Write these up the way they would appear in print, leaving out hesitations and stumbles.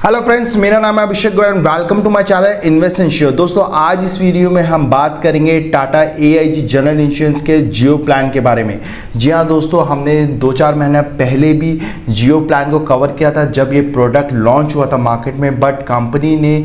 Hello friends, मेरा नाम है Abhishek Goyal and welcome to my channel invest and sure. दोस्तों, आज इस वीडियो में हम बात करेंगे टाटा AIG जनरल इंश्योरेंस के जियो प्लान के बारे में। जी हाँ दोस्तों, हमने 2-4 महीना पहले भी जियो प्लान को कवर किया था जब ये प्रोडक्ट लॉन्च हुआ था मार्केट में, बट कंपनी ने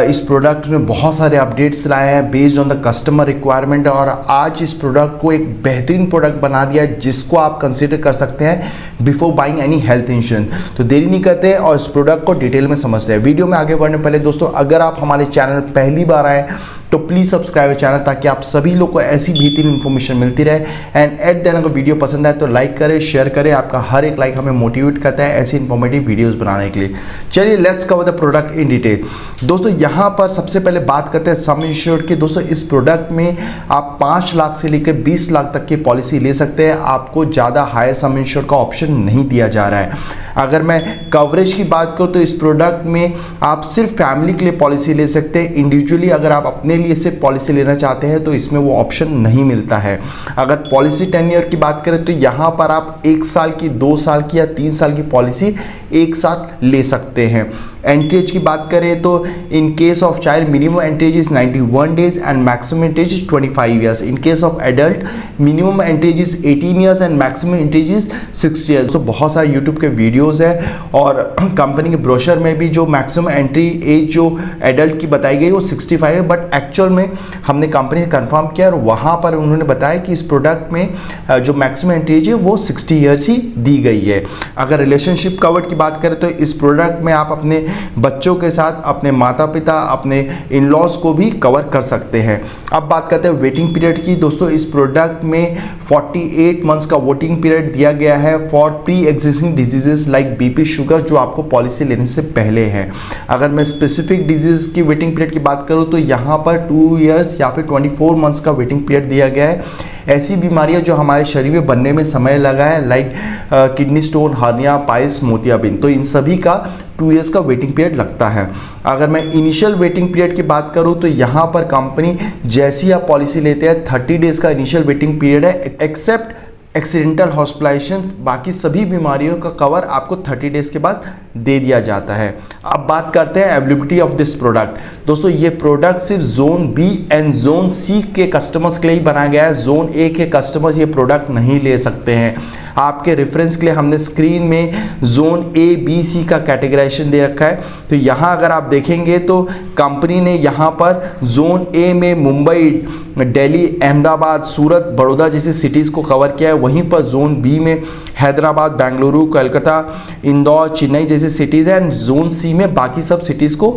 इस प्रोडक्ट में बहुत सारे अपडेट्स लाए हैं based on the customer requirement, और आज इस प्रोडक्ट को एक बेहतरीन प्रोडक्ट बना दिया है जिसको आप कंसिडर कर सकते हैं before buying any health insurance. तो देरी नहीं करते और इस प्रोडक्ट को डिटेल में समझते हैं। वीडियो में आगे बढ़ने पहले दोस्तों, अगर आप हमारे चैनल पहली बार आए तो प्लीज़ सब्सक्राइब चैनल ताकि आप सभी लोग को ऐसी बेहतरीन इन्फॉर्मेशन मिलती रहे। एंड एट द एंड अगर वीडियो पसंद आए तो लाइक करें, शेयर करें। आपका हर एक लाइक हमें मोटिवेट करता है ऐसी इन्फॉर्मेटिव वीडियोस बनाने के लिए। चलिए let's cover the product in detail. दोस्तों, यहाँ पर सबसे पहले बात करते हैं सम इंश्योर्ड की। दोस्तों, इस प्रोडक्ट में आप 5 लाख से लेकर 20 लाख तक की पॉलिसी ले सकते हैं। आपको ज़्यादा हायर सम इंश्योर्ड का ऑप्शन नहीं दिया जा रहा है। अगर मैं कवरेज की बात करूँ तो इस प्रोडक्ट में आप सिर्फ फैमिली के लिए पॉलिसी ले सकते हैं। इंडिविजुअली अगर आप अपने लिए सिर्फ पॉलिसी लेना चाहते हैं तो इसमें वो ऑप्शन नहीं मिलता है। अगर पॉलिसी टेन्योर की बात करें तो यहाँ पर आप 1 साल की, 2 साल की या 3 साल की पॉलिसी एक साथ ले सकते हैं। एंट्री एज की बात करें तो in case of child minimum entry as is 91 days and maximum entry as is 25 years. In case of adult minimum entry as is 18 years and maximum entry as is 60 years. तो बहुत सारे YouTube के videos है और company के brochure में भी जो मैक्सिमम एंट्री एज जो एडल्ट की बताई गई वो 65 है, बट एक्चुअल में हमने कंपनी से कंफर्म किया और वहाँ पर उन्होंने बताया कि इस प्रोडक्ट में जो मैक्सिमम एंट्री एज है वो 60 ईयर्स ही दी गई है। अगर रिलेशनशिप कवर की बात करें तो इस प्रोडक्ट में आप अपने बच्चों के साथ अपने माता पिता, अपने इन लॉज को भी कवर कर सकते हैं। अब बात करते हैं वेटिंग पीरियड की। दोस्तों, इस प्रोडक्ट में 48 मंथ्स का वेटिंग पीरियड दिया गया है for pre existing diseases like BP, sugar, जो आपको पॉलिसी लेने से पहले है। अगर मैं स्पेसिफिक डिजीज की वेटिंग पीरियड की बात करूं तो यहाँ पर 2 ईयर्स या फिर 24 मंथ्स का वेटिंग पीरियड दिया गया है। ऐसी बीमारियां जो हमारे शरीर में बनने में समय लगा है like kidney stone, hernia, piles, मोतियाबिंद, तो इन सभी का 2 ईयर्स का वेटिंग पीरियड लगता है। अगर मैं इनिशियल वेटिंग पीरियड की बात करूं तो यहाँ पर कंपनी जैसी आप पॉलिसी लेते हैं 30 डेज का इनिशियल वेटिंग पीरियड है, एक्सेप्ट एक्सीडेंटल हॉस्पिटलाइजेशन। बाकी सभी बीमारियों का कवर आपको 30 डेज के बाद दे दिया जाता है। अब बात करते हैं अवेलेबिलिटी ऑफ दिस प्रोडक्ट। दोस्तों, ये प्रोडक्ट सिर्फ जोन बी एंड जोन सी के कस्टमर्स के लिए ही बनाया गया है। जोन ए के कस्टमर्स ये प्रोडक्ट नहीं ले सकते हैं। आपके रेफरेंस के लिए हमने स्क्रीन में जोन ए, बी, सी का कैटेगराइजेशन दे रखा है। तो यहाँ अगर आप देखेंगे तो कंपनी ने यहाँ पर जोन ए में मुंबई, दिल्ली, अहमदाबाद, सूरत, बड़ौदा जैसे सिटीज़ को कवर किया है। वहीं पर जोन बी में हैदराबाद, बेंगलुरु, कोलकाता, इंदौर, चेन्नई जैसे सिटीज़ हैं। एंड जोन सी में बाकी सब सिटीज़ को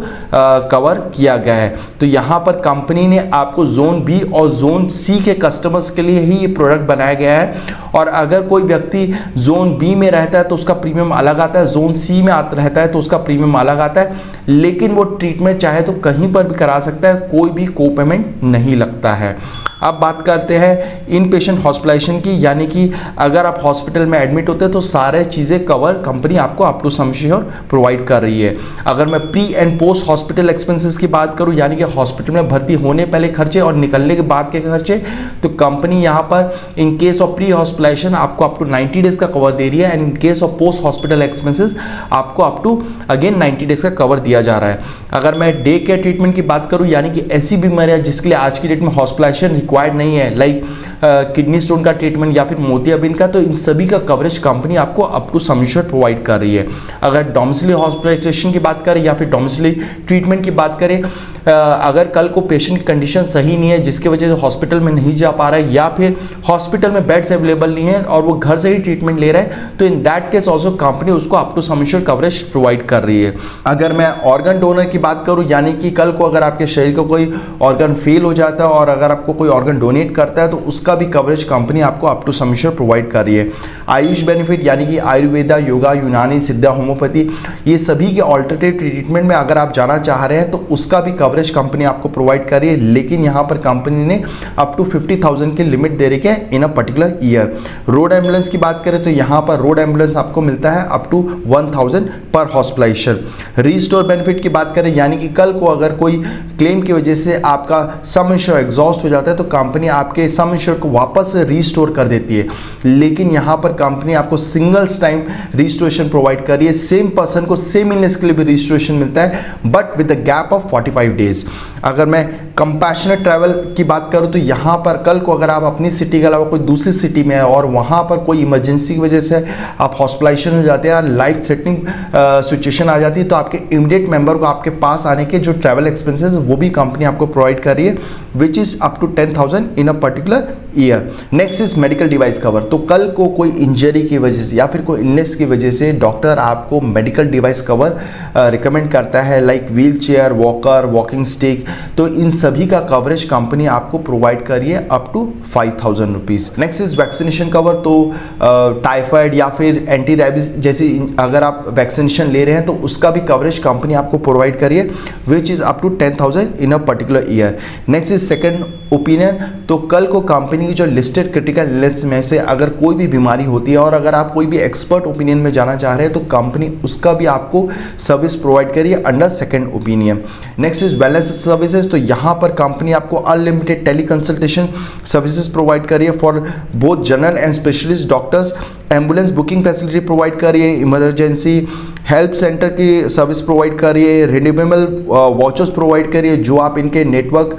कवर किया गया है। तो यहाँ पर कंपनी ने आपको जोन बी और जोन सी के कस्टमर्स के लिए ही ये प्रोडक्ट बनाया गया है। और अगर कोई व्यक्ति जोन बी में रहता है तो उसका प्रीमियम अलग आता है, जोन सी में रहता है तो उसका प्रीमियम अलग आता है, लेकिन वो ट्रीटमेंट चाहे तो कहीं पर भी करा सकता है, कोई भी को पेमेंट नहीं लगता है। अब बात करते हैं इन पेशेंट हॉस्पिटलाइजेशन की, यानी कि अगर आप हॉस्पिटल में एडमिट होते हैं तो सारे चीज़ें कवर कंपनी आपको up to some sure provide कर रही है। अगर मैं pre and post hospital expenses की बात करूं, यानी कि हॉस्पिटल में भर्ती होने पहले खर्चे और निकलने के बाद के खर्चे, तो कंपनी यहाँ पर in case of pre hospitalisation आपको अप टू 90 डेज का कवर दे रही है। And in case of post hospital expenses आपको अप टू अगेन 90 डेज का कवर दिया जा रहा है। अगर मैं डे केयर ट्रीटमेंट की बात करूं, यानी कि ऐसी बीमारियां जिसके लिए आज की डेट में हॉस्पिटलाइजेशन रिक्वायर्ड नहीं है, लाइक किडनी स्टोन का ट्रीटमेंट या फिर मोतियाबिंद का, तो इन सभी का कवरेज कंपनी आपको up to sum assured provide कर रही है। अगर डोमिसिलरी हॉस्पिटलाइजेशन की बात करें या फिर डोमिसिलरी ट्रीटमेंट की बात करें, अगर कल को पेशेंट की कंडीशन सही नहीं है जिसकी वजह से हॉस्पिटल में नहीं जा पा रहा है या फिर हॉस्पिटल में बेड्स अवेलेबल नहीं है और वो घर से ही ट्रीटमेंट ले रहा है, तो in that case also company उसको up to sum assured coverage provide कर रही है। अगर मैं ऑर्गन डोनर की बात करूं, यानी कि कल को अगर आपके शरीर का कोई ऑर्गन फेल हो जाता है और अगर आपको कोई ऑर्गन डोनेट करता है तो उसका भी कवरेज कंपनी आपको up to sum assured provide कर रही है। आयुष बेनिफिट, यानी कि आयुर्वेदा, योगा, यूनानी, सिद्धा, होम्योपैथी, ये सभी के ऑल्टरनेटिव ट्रीटमेंट में अगर आप जाना चाह रहे हैं तो उसका भी कवरेज कंपनी आपको प्रोवाइड कर रही है। लेकिन यहाँ पर कंपनी ने अप टू 50,000 की लिमिट दे रखी है in a particular year. Road ambulance की बात करें तो यहाँ पर रोड एम्बुलेंस आपको मिलता है अप टू 1000 पर हॉस्पिटलाइजेशन। रीस्टोर बेनिफिट की बात करें, यानी कि कल को अगर कोई क्लेम की वजह से आपका सम इंश्योर एग्जॉस्ट हो जाता है तो कंपनी आपके सम इंश्योर को वापस रीस्टोर कर देती है, लेकिन यहाँ पर कंपनी आपको सिंगल्स टाइम रिस्टोरेशन प्रोवाइड कर रही है। सेम पर्सन को सेम इलनेस के लिए भी रिस्टोरेशन मिलता है, but with the gap of 45 days. अगर मैं कंपैशनेट ट्रैवल की बात करूँ तो यहाँ पर कल को अगर आप अपनी सिटी के अलावा कोई दूसरी सिटी में है और वहाँ पर कोई इमरजेंसी की वजह से आप हॉस्पिटलाइजेशन हो जाते हैं, लाइफ थ्रेटनिंग सिचुएशन आ जाती है, तो आपके इमीडिएट मेंबर को आपके पास आने के जो ट्रैवल एक्सपेंसेस वो भी कंपनी आपको प्रोवाइड कर रही है, which is up to 10,000 in a particular year. Next is medical device cover. तो कल को कोई इंजरी की वजह से या फिर कोई इलनेस की वजह से डॉक्टर आपको मेडिकल डिवाइस कवर रिकमेंड करता है, like wheel chair, walker, walking stick, तो इन सभी का कवरेज कंपनी आपको प्रोवाइड कर रही है up to 5,000 rupees. Next is vaccination cover. तो टाइफाइड या फिर एंटी रैबीज जैसी अगर आप वैक्सीनेशन ले रहे हैं तो उसका भी कवरेज कंपनी आपको प्रोवाइड करिए, which is up to 10,000 in a particular year. Next is second opinion. तो कल को कंपनी की जो लिस्टेड क्रिटिकल इलनेस में से अगर कोई भी बीमारी होती है और अगर आप कोई भी एक्सपर्ट ओपिनियन में जाना चाह रहे हैं तो कंपनी उसका भी आपको सर्विस प्रोवाइड करिए under second opinion. Next is wellness services. तो यहाँ पर कंपनी आपको unlimited tele consultation services provide करिए for both general and specialist doctors, ambulance booking facility provide करिए, इमरजेंसी हेल्प सेंटर की सर्विस प्रोवाइड करिए, रिन्यूएबल वॉचेस प्रोवाइड करिए जो आप इनके नेटवर्क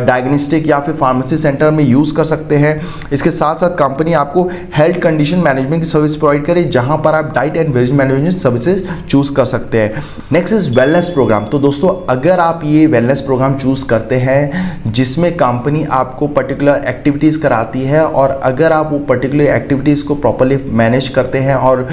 डायग्नोस्टिक या फिर फार्मेसी सेंटर में यूज़ कर सकते हैं। इसके साथ साथ कंपनी आपको हेल्थ कंडीशन मैनेजमेंट की सर्विस प्रोवाइड करे जहां पर आप diet and veg management services choose कर सकते हैं। Next is wellness programme. तो दोस्तों अगर आप ये वेलनेस प्रोग्राम चूज करते हैं जिसमें कंपनी आपको पर्टिकुलर एक्टिविटीज़ कराती है और अगर आप वो पर्टिकुलर एक्टिविटीज़ को प्रॉपरली मैनेज करते हैं और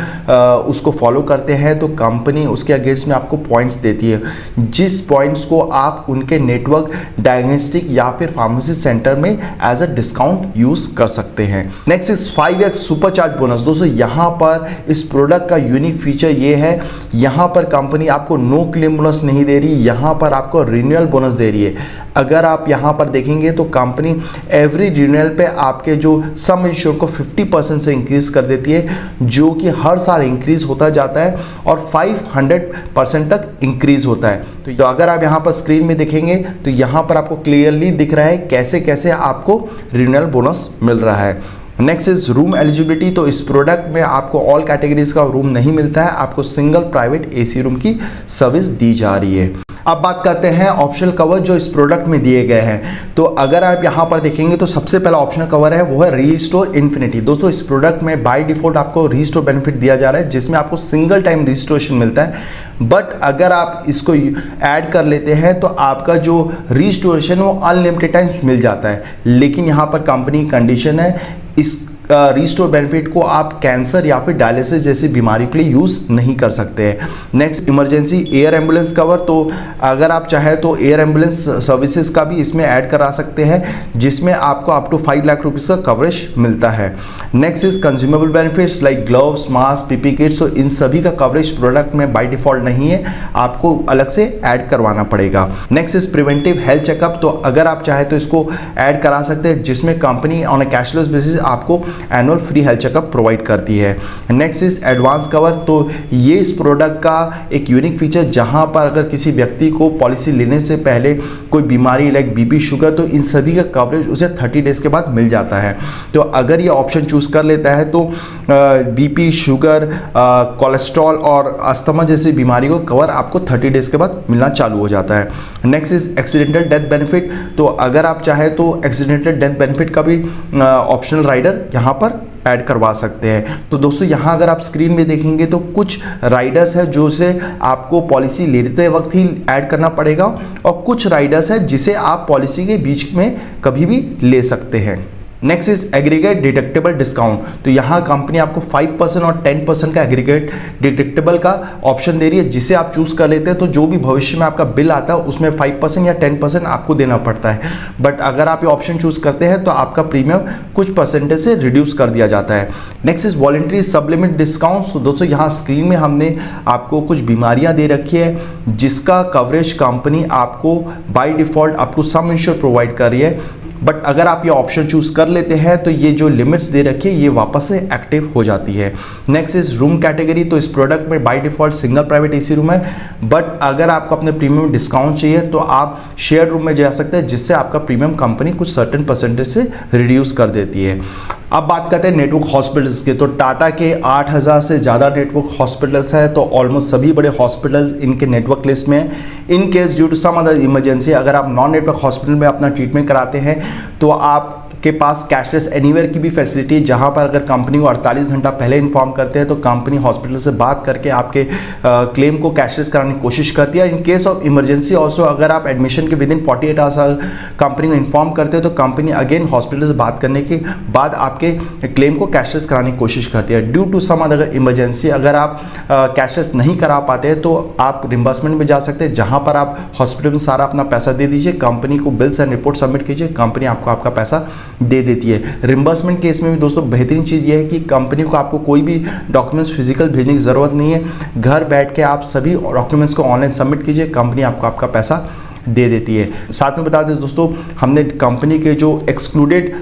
उसको फॉलो करते हैं तो कंपनी उसके अगेंस्ट में आपको पॉइंट्स देती है, जिस पॉइंट्स को आप उनके नेटवर्क डायग्नोस्टिक या फिर फार्मेसी सेंटर में एज अ डिस्काउंट यूज कर सकते हैं। Next is 5x super charge bonus. दोस्तों यहाँ पर इस प्रोडक्ट का यूनिक फीचर ये है, यहाँ पर कंपनी आपको नो क्लेम बोनस नहीं दे रही, यहाँ पर आपको रिन्यूअल बोनस दे रही है। अगर आप यहाँ पर देखेंगे तो कंपनी एवरी रिन्यूअल पे आपके जो सम इंश्योर को 50% से इंक्रीज कर देती है, जो कि हर साल इंक्रीज होता जाता है और 500% तक इंक्रीज होता है। तो अगर आप यहाँ पर स्क्रीन में देखेंगे तो यहाँ पर आपको क्लियरली दिख रहा है कैसे कैसे आपको रिन्यूअल बोनस मिल रहा है। Next is room eligibility. तो इस प्रोडक्ट में आपको ऑल कैटेगरीज का रूम नहीं मिलता है, आपको सिंगल प्राइवेट एसी रूम की सर्विस दी जा रही है। अब बात करते हैं ऑप्शनल कवर जो इस प्रोडक्ट में दिए गए हैं। तो अगर आप यहाँ पर देखेंगे तो सबसे पहला ऑप्शनल कवर है वो है रीस्टोर इन्फिनिटी। दोस्तों इस प्रोडक्ट में बाय डिफॉल्ट आपको रीस्टोर बेनिफिट दिया जा रहा है जिसमें आपको सिंगल टाइम रिस्टोरेशन मिलता है, बट अगर आप इसको ऐड कर लेते हैं तो आपका जो रिस्टोरेशन वो अनलिमिटेड टाइम्स मिल जाता है। लेकिन यहाँ पर कंपनी की कंडीशन है, इस रिस्टोर बेनिफिट को आप कैंसर या फिर डायलिसिस जैसी बीमारी के लिए यूज़ नहीं कर सकते हैं। Next emergency air ambulance cover. तो अगर आप चाहें तो एयर एम्बुलेंस सर्विसेज का भी इसमें ऐड करा सकते हैं जिसमें आपको अप टू 5 लाख रुपीज़ का कवरेज मिलता है। Next is consumable benefits like gloves, mask, PP kits. तो इन सभी का कवरेज प्रोडक्ट में बाय डिफॉल्ट नहीं है, आपको अलग से ऐड करवाना पड़ेगा। Next is preventive health checkup. तो अगर आप चाहें तो इसको ऐड करा सकते हैं जिसमें company on a cashless basis आपको annual free health checkup provide करती है। Next is advance cover. तो ये इस प्रोडक्ट का एक यूनिक फीचर जहां पर अगर किसी व्यक्ति को पॉलिसी लेने से पहले कोई बीमारी लाइक बीपी, शुगर, तो इन सभी का कवरेज उसे 30 डेज के बाद मिल जाता है। तो अगर ये ऑप्शन चूज कर लेता है तो बीपी, शुगर, कोलेस्ट्रॉल और अस्थमा जैसी बीमारी को कवर आपको 30 डेज के बाद मिलना चालू हो जाता है। Next is accidental death benefit. तो अगर आप चाहे तो एक्सीडेंटल डेथ बेनिफिट का भी ऑप्शनल राइडर यहाँ पर ऐड करवा सकते हैं। तो दोस्तों यहाँ अगर आप स्क्रीन में देखेंगे तो कुछ राइडर्स है जो से आपको पॉलिसी लेते वक्त ही ऐड करना पड़ेगा और कुछ राइडर्स है जिसे आप पॉलिसी के बीच में कभी भी ले सकते हैं। Next is aggregate deductible discount. तो यहाँ कंपनी आपको 5% और 10% का एग्रीगेट डिडक्टेबल का ऑप्शन दे रही है जिसे आप चूज कर लेते हैं तो जो भी भविष्य में आपका बिल आता है उसमें 5% या 10% आपको देना पड़ता है। बट अगर आप ये ऑप्शन चूज करते हैं तो आपका प्रीमियम कुछ परसेंटेज से रिड्यूस कर दिया जाता है। Next is voluntary sublimit discount. तो दोस्तों यहाँ स्क्रीन में हमने आपको कुछ बीमारियां दे रखी है जिसका कवरेज कंपनी आपको by default up to some ensure provide कर रही है, बट अगर आप ये ऑप्शन चूज कर लेते हैं तो ये जो लिमिट्स दे रखी है ये वापस से एक्टिव हो जाती है। Next is room category. तो इस प्रोडक्ट में by default single private AC room है, बट अगर आपको अपने प्रीमियम डिस्काउंट चाहिए तो आप शेयर रूम में जा सकते हैं, जिससे आपका प्रीमियम कंपनी कुछ सर्टेन परसेंटेज से रिड्यूस कर देती है। अब बात करते हैं नेटवर्क हॉस्पिटल्स की। तो टाटा के 8000 से ज़्यादा नेटवर्क हॉस्पिटल्स है, तो ऑलमोस्ट सभी बड़े हॉस्पिटल्स इनके नेटवर्क लिस्ट में है। In case due to some other emergency अगर आप नॉन नेटवर्क हॉस्पिटल में अपना ट्रीटमेंट कराते हैं तो आप के पास कैशलेस एनीवेयर की भी फैसिलिटी है, जहां पर अगर कंपनी को 48 घंटा पहले इन्फॉर्म करते हैं तो कंपनी हॉस्पिटल से बात करके आपके क्लेम को कैशलेस कराने की कोशिश करती है। In case of emergency also अगर आप एडमिशन के विद इन 48 आवर्स कंपनी को इन्फॉर्म करते हैं तो कंपनी अगेन हॉस्पिटल से बात करने के बाद आपके क्लेम को कैशलेस कराने की कोशिश करती है। Due to some other emergency अगर आप कैशलेस नहीं करा पाते हैं तो आप रिम्बर्समेंट में जा सकते हैं, जहां पर आप हॉस्पिटल में सारा अपना पैसा दे दीजिए, कंपनी को बिल्स एंड रिपोर्ट सबमिट कीजिए, कंपनी आपको आपका पैसा दे देती है। रिम्बर्समेंट केस में भी दोस्तों बेहतरीन चीज़ ये है कि कंपनी को आपको कोई भी डॉक्यूमेंट्स फिजिकल भेजने की ज़रूरत नहीं है। घर बैठ के आप सभी डॉक्यूमेंट्स को ऑनलाइन सबमिट कीजिए, कंपनी आपको आपका पैसा दे देती है। साथ में बता दें दोस्तों, हमने कंपनी के जो एक्सक्लूडेड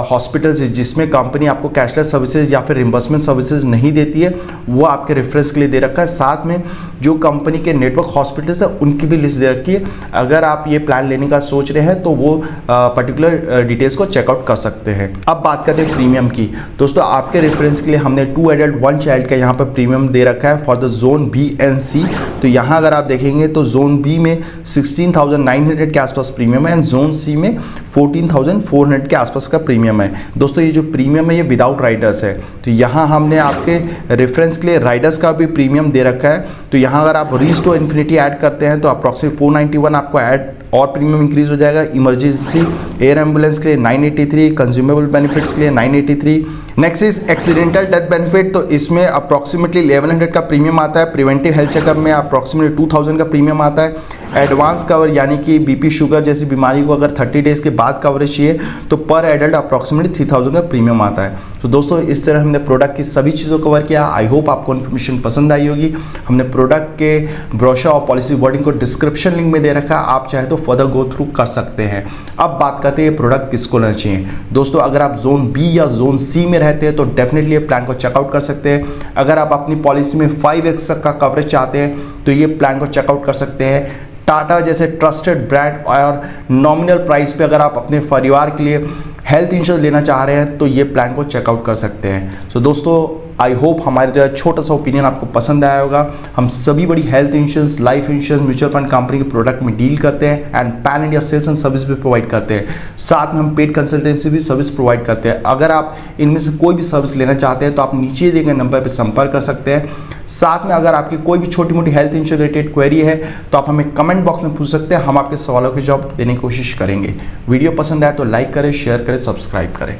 हॉस्पिटल्स जिसमें कंपनी आपको कैशलेस सर्विसेज या फिर रिम्बर्समेंट सर्विसेज नहीं देती है वो आपके रेफरेंस के लिए दे रखा है। साथ में जो कंपनी के नेटवर्क हॉस्पिटल्स है उनकी भी लिस्ट दे रखी है। अगर आप ये प्लान लेने का सोच रहे हैं तो वो पर्टिकुलर डिटेल्स को चेकआउट कर सकते हैं। अब बात करते हैं प्रीमियम की। दोस्तों आपके रेफरेंस के लिए हमने 2 एडल्ट 1 चाइल्ड का यहाँ पर प्रीमियम दे रखा है for the zone B and C. तो यहाँ अगर आप देखेंगे तो जोन बी में 16,900 के आसपास प्रीमियम है एंड जोन सी में 14,400 के आसपास का प्रीमियम है। दोस्तों ये जो प्रीमियम है ये विदाउट राइडर्स है, तो यहाँ हमने आपके रेफरेंस के लिए राइडर्स का भी प्रीमियम दे रखा है। तो यहाँ अगर आप रीच टू इन्फिनिटी ऐड करते हैं तो अप्रॉक्सीमेट 491 आपको ऐड और प्रीमियम इंक्रीज हो जाएगा। इमरजेंसी एयर एम्बुलेंस के लिए 983, कंज्यूमेबल बेनिफिट्स के लिए 983। Next is accidental death benefit. तो इसमें अप्रॉक्सीमेटली 1100 का प्रीमियम आता है। प्रिवेंटिव हेल्थ चेकअप में अप्रॉक्सीमेटली 2000 का प्रीमियम आता है। एडवांस कवर यानी कि बीपी शुगर जैसी बीमारी को अगर 30 डेज के बाद कवरेज चाहिए तो पर एडल्ट अप्रॉक्सीमेटली 3000 का प्रीमियम आता है। तो दोस्तों इस तरह हमने प्रोडक्ट की सभी चीज़ों को कवर किया। आई होप आपको इन्फॉर्मेशन पसंद आई होगी। हमने प्रोडक्ट के ब्रोशर और पॉलिसी वर्डिंग को डिस्क्रिप्शन लिंक में दे रखा है, आप चाहे तो फर्दर गो थ्रू कर सकते हैं। अब बात करते हैं प्रोडक्ट किसको लेना चाहिए। दोस्तों अगर आप जोन बी या जोन सी में रहते हैं तो डेफिनेटली ये प्लान को चेकआउट कर सकते हैं। अगर आप अपनी पॉलिसी में 5x तक का कवरेज चाहते हैं तो ये प्लान को चेकआउट कर सकते हैं। टाटा जैसे ट्रस्टेड ब्रांड और नॉमिनल प्राइस पे अगर आप अपने परिवार के लिए हेल्थ इंश्योरेंस लेना चाह रहे हैं तो ये प्लान को चेकआउट कर सकते हैं। तो दोस्तों आई होप हमारे जो छोटा सा ओपिनियन आपको पसंद आया होगा। हम सभी बड़ी health insurance, life insurance, mutual fund company के प्रोडक्ट में डील करते हैं and pan India sales and service भी प्रोवाइड करते हैं। साथ में हम पेड कंसल्टेंसी भी सर्विस प्रोवाइड करते हैं। अगर आप इनमें से कोई भी सर्विस लेना चाहते हैं तो आप नीचे दिए गए नंबर पर संपर्क कर सकते हैं। साथ में अगर आपकी कोई भी छोटी मोटी हेल्थ इंश्योरेंस रिलेटेड क्वेरी है तो आप हमें कमेंट बॉक्स में पूछ सकते हैं, हम आपके सवालों के जवाब देने की कोशिश करेंगे। वीडियो पसंद आए तो लाइक करें, शेयर करें, सब्सक्राइब करें।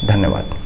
धन्यवाद।